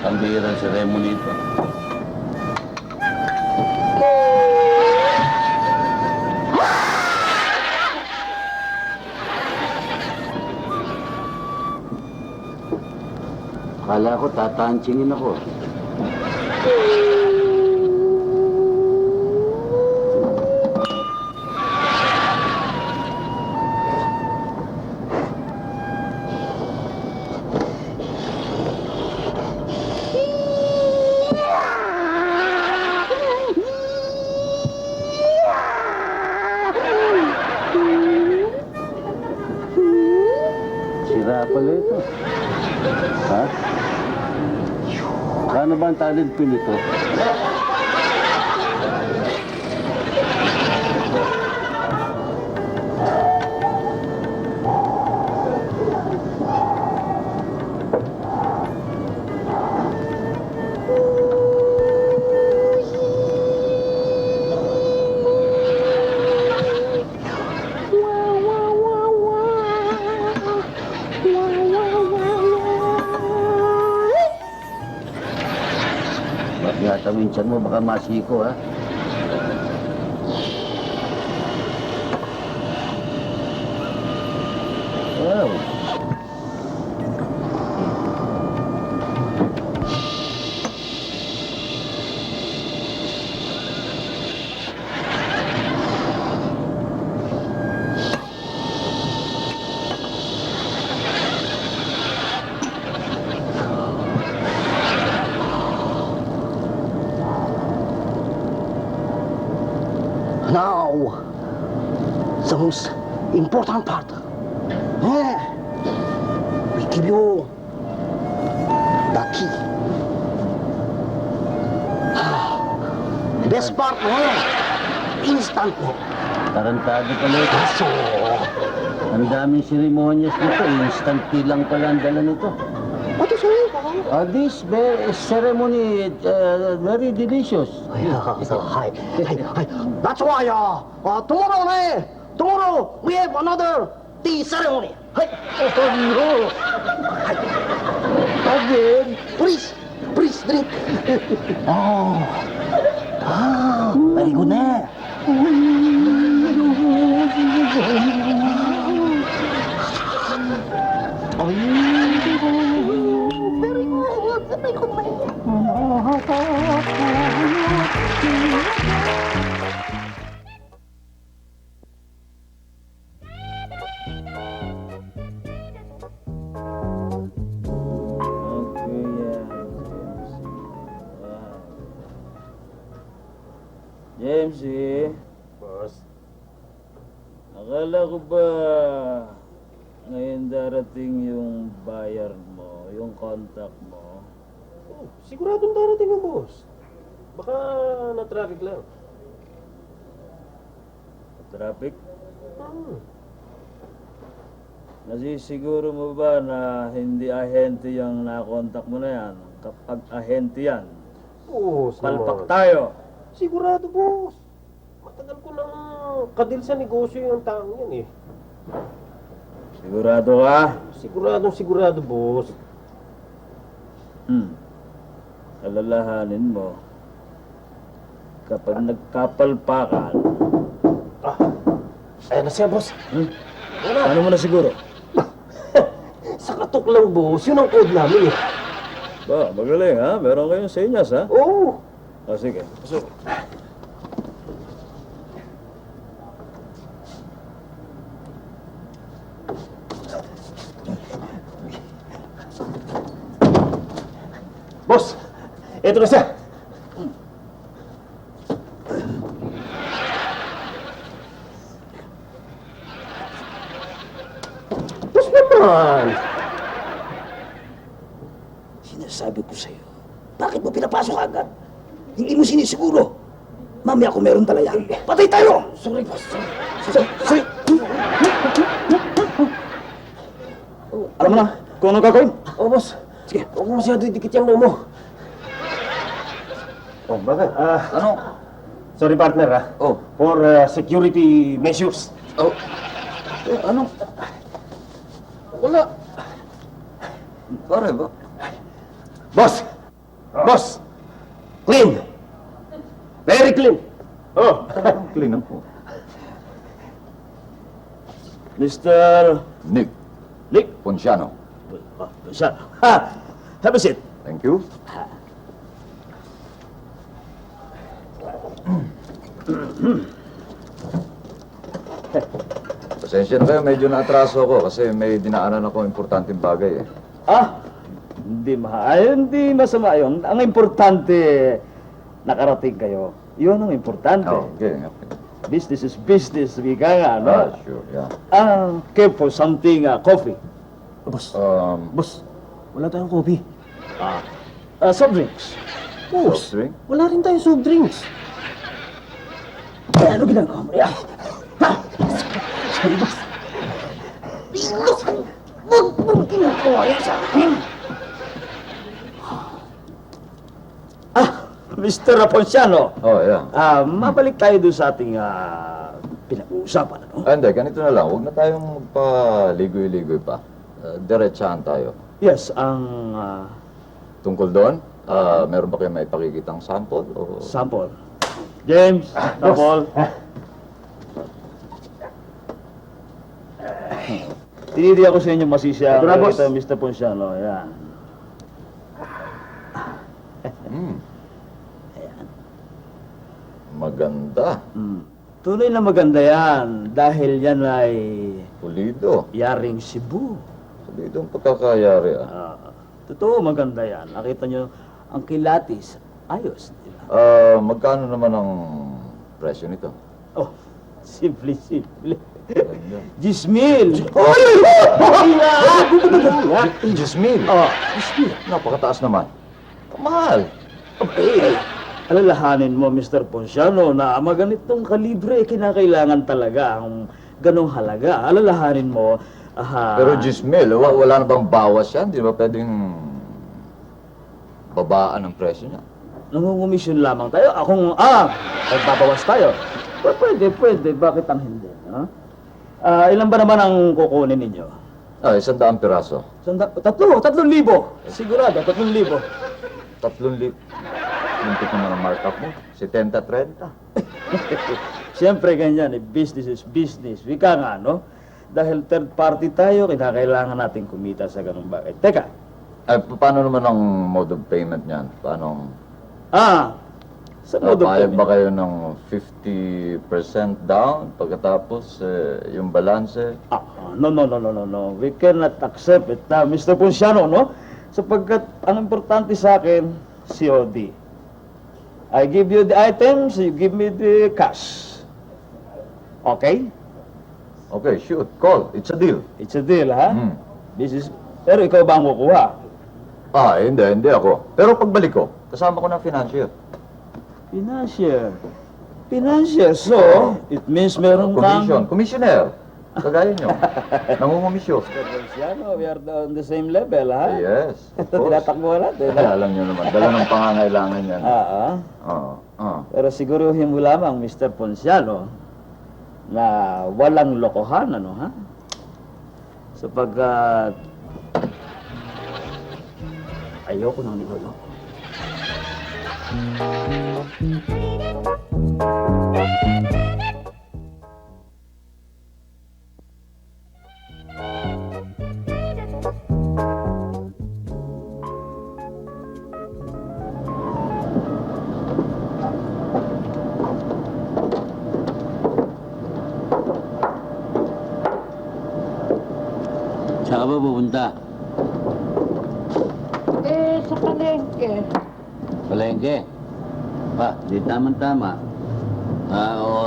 S1: Pambihirang ceremony ito. Akala ko tatanchingin ako. Sira pala ito. Ha? Paano ba ang talent pin ito? Bakit yata minsan mo, baka masiko ha? Wow.
S5: Now, the most important part. We give you the key. Best part, instant.
S1: Tarantado pala ito.
S5: So,
S1: Ang daming seremonyas nito. Instant tea lang pala ang dala nito.
S5: what you say?
S1: This ceremony very delicious.
S5: Hi. That's why tomorrow we have another tea ceremony. Hi.
S1: Oh no! Again?
S5: Please drink. Very good na.
S6: James,
S3: Boss,
S6: akala ko ba ngayon darating yung buyer mo, yung contact mo?
S3: siguradong darating ang boss. Baka na-traffic lang.
S6: Traffic? Nasisiguro mo ba na hindi ahente yung nakontak mo na yan? Kapag ahente yan,
S3: Boss
S6: palpak tayo.
S3: Sigurado, boss.
S7: Matagal ko nang kadil sa negosyo yung taong yan eh.
S6: Sigurado ka?
S7: Siguradong sigurado, boss.
S6: Alalahanin mo, kapag nagkapalpakan,
S7: Ayan na siya, boss.
S6: ano mo na siguro?
S7: Sa katok lang, boss. Yun ang code namin eh.
S6: Ba, magaling ha? Meron kayong senyas ha?
S7: Oo.
S6: Sige.
S7: Boss, eto na siya. Boss naman.
S5: Sinasabi ko sa'yo, bakit mo pinapasok agad? Hindi mo sinisiguro. Mamaya kung meron talaga, patay tayo!
S7: Sorry, boss. Sorry.
S3: Alam mo na, kung ano gagawin?
S7: Oh, boss. Sige, huwag mo masyado idikit yung noo mo. Oh, bakit?
S1: Ano?
S7: Sorry, partner, ha?
S1: Oh.
S7: For security measures.
S1: Oh. Ano?
S7: Wala.
S1: Pare ba?
S7: Boss! Boss! Clean! Very clean!
S3: Oh, clean po.
S6: Mr.
S8: Nick
S6: Nick
S8: Ponciano.
S6: Siya. Ha! Have a seat.
S8: Thank you. Pasensya na kayo, medyo naatraso ako kasi may dinaanan ako importanteng bagay eh.
S3: Hindi masama yun. Ang importante, nakarating kayo. Yun ang importante.
S8: Okay, okay.
S3: Business is business, wika nga, no?
S8: Sure, yeah.
S3: Care for something, coffee.
S7: Boss,
S8: Um,
S7: boss, wala tayong coffee.
S3: Soft drinks.
S8: soft drink?
S7: Wala rin tayong soft drinks.
S5: Ano ginagawa mo yan? Ha? Sorry, boss. Look! Huwag mong ginagawa yan sa akin!
S3: Mr. Ponciano,
S8: Oh, yeah.
S3: mabalik tayo doon sa ating pinag-uusapan, ano?
S8: Hindi, ganito na lang. Huwag na tayong magpaligoy-ligoy pa. Diretsahan tayo.
S3: Yes, ang
S8: Tungkol doon, meron ba kayo may pakikitang sample? O...
S3: sample. James, sample. Tinidi ako sa inyo masisya.
S7: Ito na, boss.
S3: Kita, Mr. Ponciano, yan.
S8: Maganda.
S3: Tunay na maganda yan dahil yan ay
S8: Pulido.
S3: yaring Cebu.
S8: Pulido ang pagkakayari ah.
S3: Totoo maganda yan. Nakita nyo, ang kilatis, ayos, di ba?
S8: Magkano naman ang presyo nito?
S3: Oh, simple.
S8: Ganda.
S3: 10,000.
S8: Jasmine!
S3: Oh,
S8: Napakataas naman. Kamahal!
S3: alalahanin mo, Mr. Ponciano, na maganitong kalibre, kinakailangan talaga ang ganong halaga. Alalahanin mo,
S8: Pero Jasmine, wala na bang bawas yan? Di ba pwedeng babaan ang presyo niya?
S3: nangungumisyon lamang tayo. Akong, nagbabawas tayo. Pwede. Bakit ang hindi? Ha? Ilan ba naman ang kukunin ninyo?
S8: 100 piraso.
S3: 3,000. Sigurado, 3,000.
S8: 3,000. Muntik naman ang markup mo. 70-30.
S3: Siyempre ganyan, business is business. Wika nga, no? Dahil third party tayo, kinakailangan natin kumita sa ganung bagay. Teka,
S8: Paano naman ang mode of payment niyan? Paano?
S3: sa modo
S8: Payag
S3: payment.
S8: ba kayo ng 50% down? Pagkatapos, yung balance?
S3: No. We cannot accept it, Mr. Ponciano, no? Sapagkat ang importante sa akin, COD. I give you the items, you give me the cash. Okay?
S8: Okay, shoot. Call. It's a deal.
S3: It's a deal, ha?
S8: Hmm.
S3: Pero ikaw ba ang kukuha?
S8: Hindi ako. Pero pagbalik ko, kasama ko ng financier.
S3: Financier. So, it means meron kang...
S8: Commissioner. Kagaya nyo. Nangungumisyo.
S3: Mr. Ponciano, we are on the same level, ha?
S8: Yes, of course.
S3: Tinatakbuhan natin, ha?
S8: Alam nyo naman, dala ng pangangailangan yan. Oo.
S3: Pero siguruhin mo lamang, Mr. Ponciano, na walang lokohan, ano, ha? Sapagkat ayoko nang niloloko.
S1: Saan ka ba pupunta?
S2: Sa palengke.
S1: Palengke? Pa, di tama-tama.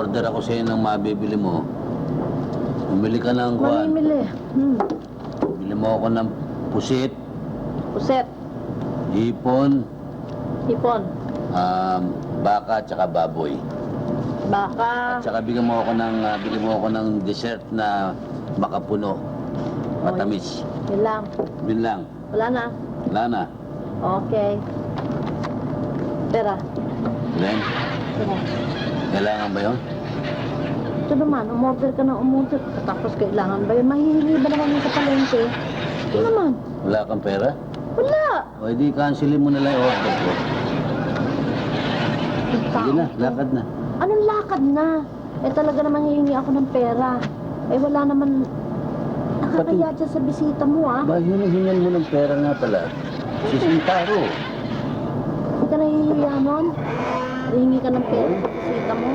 S1: Order ako sa'yo ng mabibili mo. Bumili ka ng kuwan.
S2: Mamimili.
S1: Bili mo ako ng pusit,
S2: Puset.
S1: hipon,
S2: Hipon.
S1: baka, tsaka baboy.
S2: Baka.
S1: Tsaka bili mo ako ng dessert na makapuno. Matamis.
S2: Yun lang.
S1: Yun lang.
S2: Wala na.
S1: Wala na.
S2: Okay. Pera.
S1: Then,
S2: Pera.
S1: kailangan ba yun?
S2: Ito naman, umorder ka na umorder. Tapos kailangan ba yun? Mahihingi ba naman yung sa palengke? Ito naman.
S1: Wala kang pera?
S2: Wala.
S1: O edi cancelin mo na lang yung order ko. Sige na, lakad na.
S2: Anong lakad na? Eh talaga naman hihingi ako ng pera. Eh wala naman. Nakakaya dyan sa bisita mo ah.
S1: Ba, hinihingan mo ng pera nga pala. Si Sintaro.
S2: Hindi ka nahihiya nun? Hihingi ka ng pera sa bisita mo?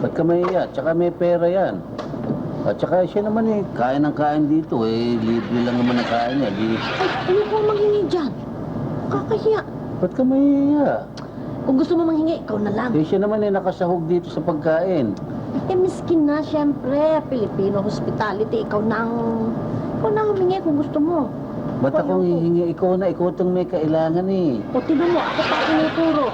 S1: Ba't ka mahiya? Tsaka may pera yan. At tsaka siya naman eh, kain ng kain dito eh. Libre lang naman ang kain niya. Di,
S2: Ay, ayoko manghingi dyan. Kakahiya.
S1: ba't ka mahiya?
S2: Kung gusto mo manghingi, ikaw na lang.
S1: Eh siya naman eh, nakasahog dito sa pagkain.
S2: Eh, miskin na, syempre. Filipino hospitality. Ikaw na humingi kung gusto mo.
S1: Ba't akong hihingi? Ikaw itong may kailangan eh.
S2: O, tinan mo, ako pa tinuturo.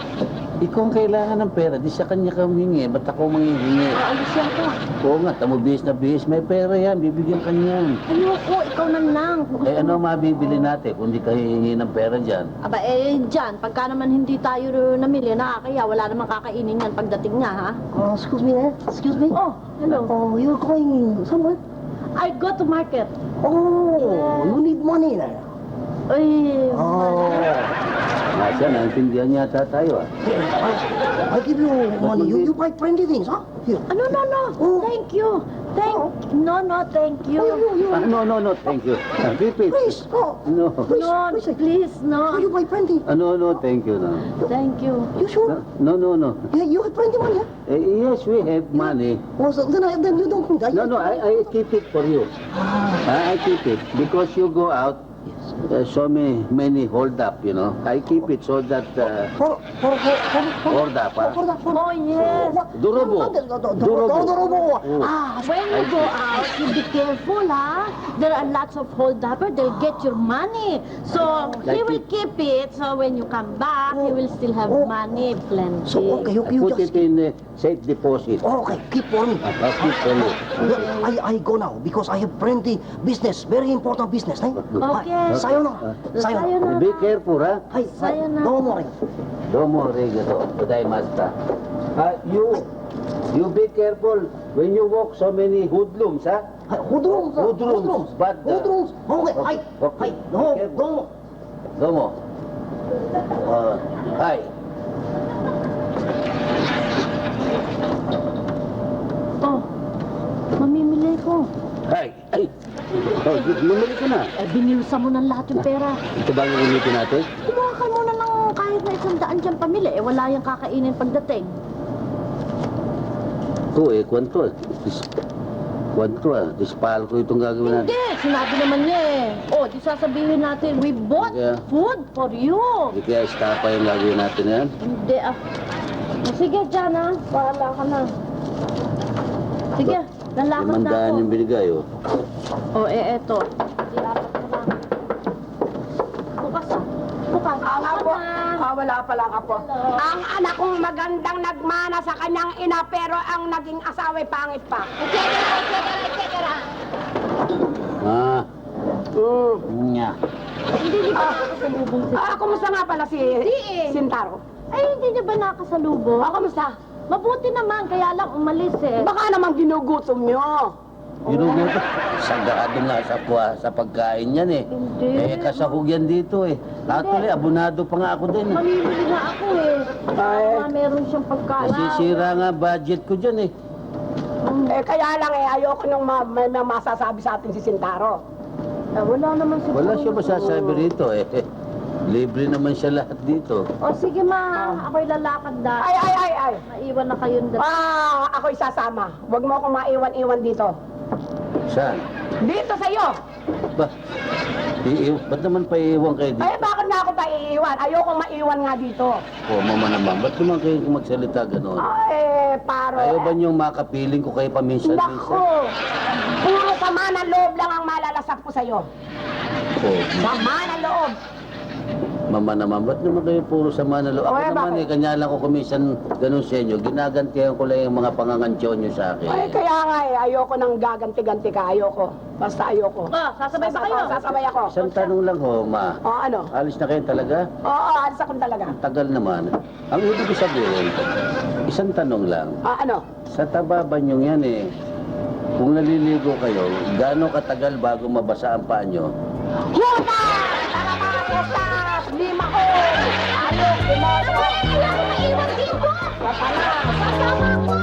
S1: Ikaw ang kailangan ng pera, di sa kanya ka humingi. Ba't ako manghihingi?
S2: Aalis yan ka.
S1: Oo nga, tamo bihis na bihis. May pera yan, bibigyan ka niyan.
S2: Ayoko, ikaw na lang. Kung gusto
S1: Eh ano
S2: mo.
S1: mabibili natin kung di ka hihingi ng pera dyan?
S2: Aba, eh, dyan, pagka naman hindi tayo namili, nakakaya, wala namang kakainin yan pagdating niya, ha?
S5: Excuse me, eh? Excuse me?
S2: Oh, hello.
S5: Oh, you're going somewhere?
S2: I go to market.
S5: Oh, you need money na.
S2: Uy,
S5: Oh,
S1: Nasa, naintindihan yata tayo ah.
S5: I give you money. You buy friendly things, huh? Here.
S2: no,
S5: Oh.
S2: thank you. No, thank you.
S1: No, thank you. Repeat.
S5: Please, oh.
S1: No.
S2: No, please,
S5: Oh, you
S2: no.
S5: buy friendly.
S1: No, thank you. No.
S2: Thank you.
S5: You sure?
S1: No.
S5: Yeah, you have friendly money, huh?
S1: Yes, we have money.
S5: Oh, so then you don't need that.
S1: No, I keep it for you. I keep it because you go out. So many hold up, you know. I keep it so that
S5: For
S1: hold up, ah.
S2: Oh, yes.
S1: Durobo.
S5: Durobo.
S1: Oh.
S2: When you go out, you be careful, ha? There are lots of hold-upper. They'll get your money. So, he
S1: Like
S2: will
S1: it.
S2: keep it. So, when you come back, you will still have money, plenty.
S5: So, okay,
S1: I
S5: you
S1: put
S5: just
S1: it in safe deposit.
S5: Okay, keep for me.
S1: I'll keep for you.
S5: I go now because I have friendly business, very important business, eh?
S2: Okay.
S5: Sayonara. Sayonara.
S1: Be careful, ha?
S5: Hey,
S2: Sayonara.
S5: don't worry.
S1: Domo arigato. Gozaimashita. You be careful when you walk so many hoodlums, ha?
S5: Hoodlums.
S1: Hoodlums, but,
S5: Hoodlums. Okay,
S1: okay,
S5: hi. No,
S1: careful.
S5: domo.
S1: Domo. Hi.
S2: Oh, mamimili ko.
S1: Hi. Ay. Oh, bumili ka na.
S2: Eh, binilsa mo ng lahat yung pera.
S1: Ito ba ang ulitin natin?
S2: Kumuha ka muna ng kahit na 100 dyan pamili. Eh, wala yung kakainin pagdating.
S1: Ito eh, kwanto. Kwanto ah. Dispal ko itong gagawin natin.
S2: Hindi, sinabi naman niya eh. Oh, di sasabihin natin, we bought
S1: Yeah.
S2: food for you.
S1: Hindi kaya estapa yung gagawin natin yan.
S2: Hindi ah. Sige, dyan ah. Bahala ka na. Sige, lalakad na
S1: Limandaan
S2: ako.
S1: yung binigay oh.
S2: Oh, eh, eto. Ilapat mo lang. Bukas ah. Bukas.
S4: Ako, wala pala ka po. Ang anak kong magandang nagmana sa kanyang ina pero ang naging asawa'y pangit pa.
S2: Check it out.
S1: Ah, nga.
S2: Hindi niyo ba nakasalubong si...
S4: Kumusta nga pala si
S2: eh.
S4: Sintaro?
S2: Ay, hindi niyo ba nakasalubong?
S4: Kumusta?
S2: Mabuti naman, kaya lang umalis eh.
S4: Baka naman ginugutom nyo.
S1: Ginugutom. Sagado nga sa pagkain yan eh.
S2: Hindi.
S1: Kasahog yan dito eh. Actually, abonado pa nga ako din.
S2: Mamimili nga ako eh. Baka meron siyang pagkain.
S1: Nasisira nga budget ko dyan eh.
S4: Kaya lang ayoko nung may masasabi sa atin si Sintaro.
S2: Wala naman siguro.
S1: Wala siya masasabi rito eh. Libre naman siya lahat dito.
S2: O sige ma, ako'y lalakad na.
S4: Ay.
S2: Maiwan na kayong dalawa.
S4: Ako isasama. Huwag mo akong maiwan-iwan dito.
S1: Saan?
S4: Dito sa'yo.
S1: Ba't naman paiiwan kayo dito?
S4: Ay, bakit nga ako pa iiwan? Ayoko maiwan nga dito.
S1: Mama naman, ba't naman kayo magsalita gano'n?
S4: Ay, paro.
S1: Ayaw ba niyong makapiling ko kayo paminsan-minsan?
S4: Naku! Puro sama ng loob lang ang malalasap ko sa'yo. Sama ng loob.
S1: Mama naman, ba't naman kayo puro sama na loob? Ako
S4: Ay,
S1: naman
S4: bakit?
S1: kanya lang ko kumisan ganun sa inyo. Ginagantihan ko lang yung mga pangangansyon niyo sa akin.
S4: Ay, kaya nga ayoko nang gaganti-ganti ka. Ayoko. Basta ayoko.
S2: Sasabay ba kayo?
S4: Sasabay ako.
S1: Isang tanong lang ho, ma.
S4: Ano?
S1: Alis na kayo talaga?
S4: Oo, alis ako talaga.
S1: Tagal naman. Ang ibig ko sabihin, isang tanong lang.
S4: Ano?
S1: Sa taba ba nyo yan eh, kung naliligo kayo, gaano katagal bago mabasa ang paa nyo?
S4: Huta! Tara mga kusas! Lima ko! Ayok, kumoto! Maiwan dito! Sasama ko!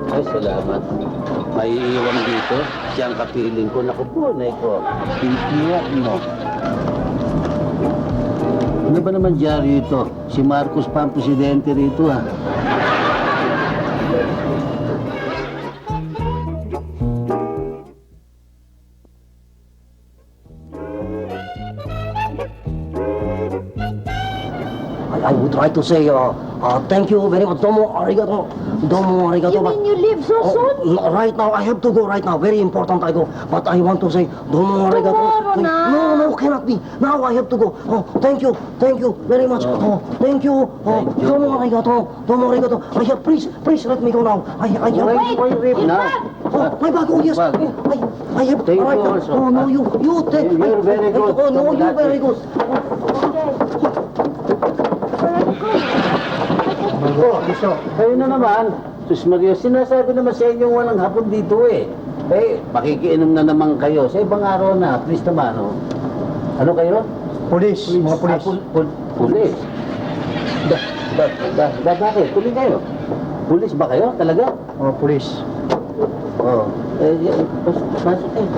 S1: Ay, salamat. May iiwan dito. Siyang kapiling ko. Naku po, ko. Pintiyak mo. Ano ba naman dyaryo ito? Si Marcos pa ang presidente rito ha.
S5: I would like to say, thank you very much. Domo arigato. Domo arigato.
S2: You mean you leave so soon?
S5: No, right now, I have to go right now. Very important I go. But I want to say, domo arigato.
S2: Tomorrow na.
S5: No, cannot be. Now I have to go. Thank you very much. Thank you.
S1: Thank you.
S5: Domo arigato. I have, please let me go now. I have.
S1: Why you leave now?
S5: My bag. Oh yes.
S1: Bag.
S5: I have.
S1: Thank you
S5: right now.
S1: also.
S5: Oh no, you take.
S1: You're very good.
S5: Oh no, you very good.
S1: Kayo na naman. Sus Maria, sinasabi naman sa inyo walang hapon dito eh. Pakikiinom na naman kayo. Sa ibang araw na, please naman. Oh. Ano kayo?
S9: Pulis, mga pulis.
S1: Pulis? Bakit? Tuloy kayo. Pulis ba kayo? Talaga?
S9: Mga pulis.
S1: Oo. Pasok eh.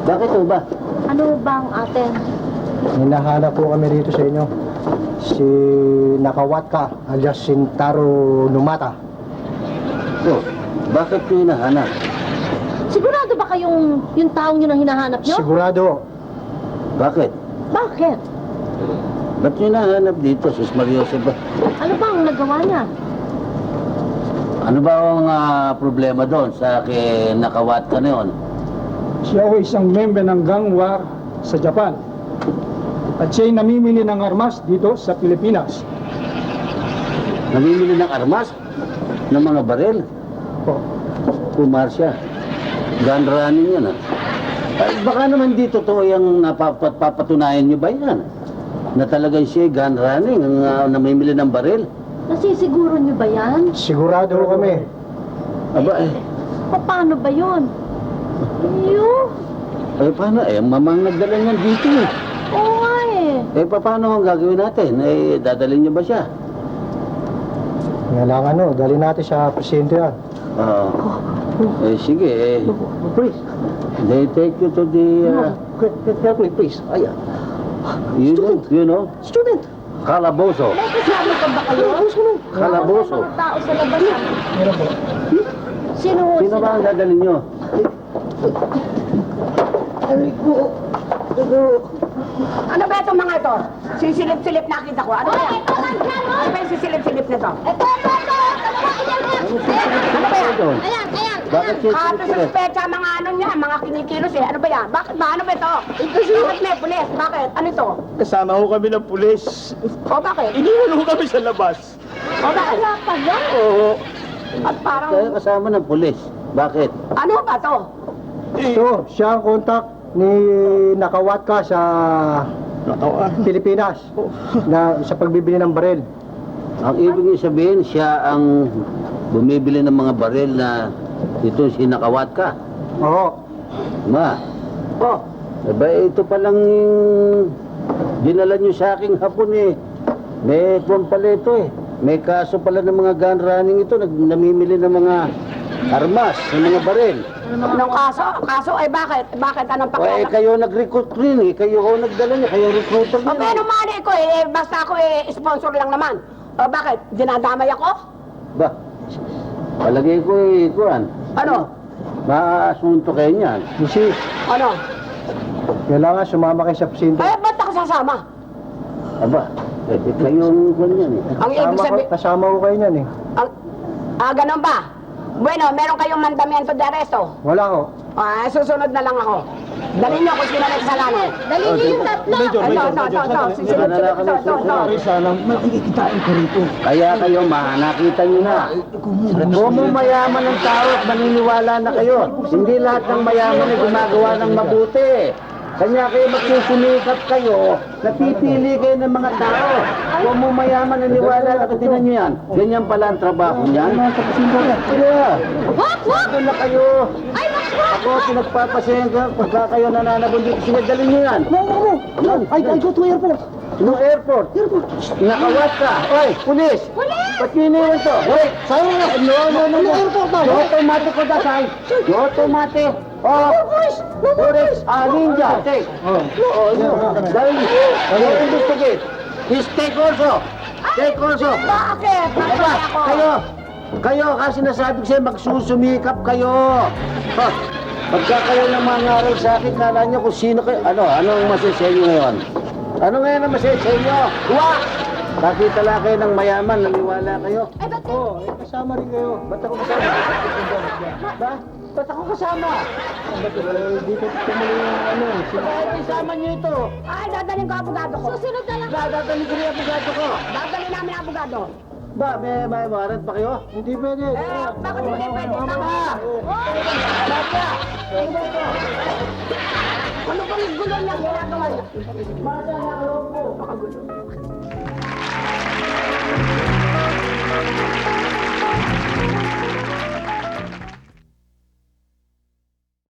S1: Bakit ho ba?
S2: Ano bang atin?
S9: Hinahanap po kami rito sa inyo. Si Nakawatka, alias Sintaro Numata.
S1: Oh, bakit nyo hinahanap?
S2: Sigurado ba kayong yung taong yun ang hinahanap nyo?
S9: Sigurado.
S1: Bakit?
S2: Bakit?
S1: Ba't nyo hinahanap dito, Sus Maria ba?
S2: Ano ba ang nagawa niya?
S1: Ano ba ang problema doon sa akin nakawat ka na yun?
S10: Siya ay isang member ng gang war sa Japan. At siya'y namimili ng armas dito sa Pilipinas.
S1: Namimili ng armas? Ng mga baril?
S10: Po.
S1: Pumarsya. Gun running yan Ay, baka naman di totoo yung papatunayan nyo ba yan? Na talagang siya gun running, ang namimili ng baril?
S2: Nasisiguro nyo ba yan?
S9: Sigurado kami.
S1: Aba eh.
S2: Paano ba yun? Iyo?
S1: Ay paano eh, mamang nagdala niyan dito eh.
S2: Oo nga eh.
S1: Paano ang gagawin natin? Dadalhin niyo ba siya?
S9: Nga lang dali natin sa presidente yan.
S1: Sige please. They take you to the...
S5: Help me, please.
S1: you know?
S5: Student.
S1: Calabozo.
S2: May kasama pa ba kayo?
S1: Calabozo.
S2: Mga tao sa labas.
S9: Meron po.
S2: Sino ho
S1: Sino
S2: sila?
S1: ba ang dadalhin niyo?
S4: Ano ba itong mga ito? Sisilip-silip nakita ko. Ano ba yan? Ano ba yung sisilip-silip nito?
S2: Ito!
S1: Ano ba yan?
S2: Ayan!
S1: Bakit siya
S4: Kato suspecha mga ano niya, mga kinikilos eh. Ano ba yan? Bakit ba? Ano ba ito? Bakit may pulis? Bakit? Ano ito?
S3: Kasama ko kami ng pulis.
S4: O bakit?
S3: Iniwan ko kami sa labas.
S4: O bakit?
S2: Kaya pala.
S3: Oo.
S4: At parang,
S1: Kayo kasama ng pulis. Bakit?
S4: ano ba ito?
S9: So, siya ang contact ni Nakawatka sa Pilipinas na sa pagbibili ng baril.
S1: Ang ibig niyo sabihin, siya ang bumibili ng mga baril na ito si Nakawatka.
S9: Oo.
S1: Ma,
S5: Oh,
S1: aba ito palang yung dinala niyo sa aking hapon eh. May kwan pala ito eh. May kaso pala ng mga gun running ito, namimili ng mga armas, ng mga baril.
S4: Anong kaso? Kaso ay bakit? Bakit? Anong
S1: O eh,
S4: pakialam?
S1: kayo nag-recruit rin eh. Kayo ho nagdala niya, kayo recruiter
S4: O
S1: niya.
S4: pero mali ko eh, basta ako eh, sponsor lang naman. O bakit? Dinadamay ako?
S1: Ba, palagay ko eh, kuhan.
S4: Ano?
S1: Maasunto kayo niyan.
S9: Kasi,
S4: Ano?
S9: kailangan sumama kayo sa presinto.
S4: Eh, ba't ako sasama?
S1: Aba, eh, kayo ang kuhan niyan eh.
S4: Ang ibig sabihin,
S9: Kasama ko kayo niyan eh.
S4: ganun ba? Bueno, meron kayong mandamiento de arresto.
S9: Wala ko.
S4: Susunod na lang ako. Dalhin niyo kung sino na kasalanan.
S2: Dali niyo yung tatlo.
S4: Ito. Susunod.
S1: Kaya kayo, nakita niyo na. Kung mayaman ng tao at maniniwala na kayo, hindi lahat ng mayaman ay gumagawa ng mabuti. Kanya kayo magsusumikap kayo, napipili kayo ng mga tao. Kung mo mayaman, naniwala na katinan niyo yan. Ganyan pala ang trabaho niyan. Kaya,
S2: Wak! Wak!
S1: doon na kayo.
S2: Ay, wak! Wak!
S1: Ako, pinagpapasayan ka, pagka kayo nananabon dito, sinadalin niyo yan.
S5: no. I go to airport.
S1: No airport. Nakawat ka. Oy, pulis.
S2: Pulis!
S1: Ba't yun ito? Wait, sa'yo na. No.
S5: airport na.
S1: Yo automatic ko dasay. Yo automatic. Oh, Boris, ninja. Take. Oh, dahil, investigate. Is take also. Take also.
S4: Bakit?
S1: Aba,
S4: Bakit ako?
S1: kayo, kasi nasabi ko sa'yo, magsusumikap kayo. Ha, pagka kayo nang mangaral sa akin, kala nyo kung sino kayo, anong masisenyo ngayon? Ano ngayon ang masisenyo? Wak! Nakita lang kayo ng mayaman, naniwala kayo.
S2: Ay, ba't
S9: Oo, kasama rin kayo.
S1: Ba't ako kasama? Ba? Ba't ako kasama?
S9: Dito tumuli yung
S1: Bakit kasama niyo ito?
S4: Ay, dadalhin ko ang abogado ko.
S2: susunod na lang?
S1: Dadalhin ko rin ang abogado ko.
S4: Dadalhin namin ang abogado.
S1: Ba, may warrant pa kayo?
S9: Hindi pwede.
S4: Bakit hindi pwede? Tama.
S1: Baba!
S4: Ano bang gulo niya ginagawa niya?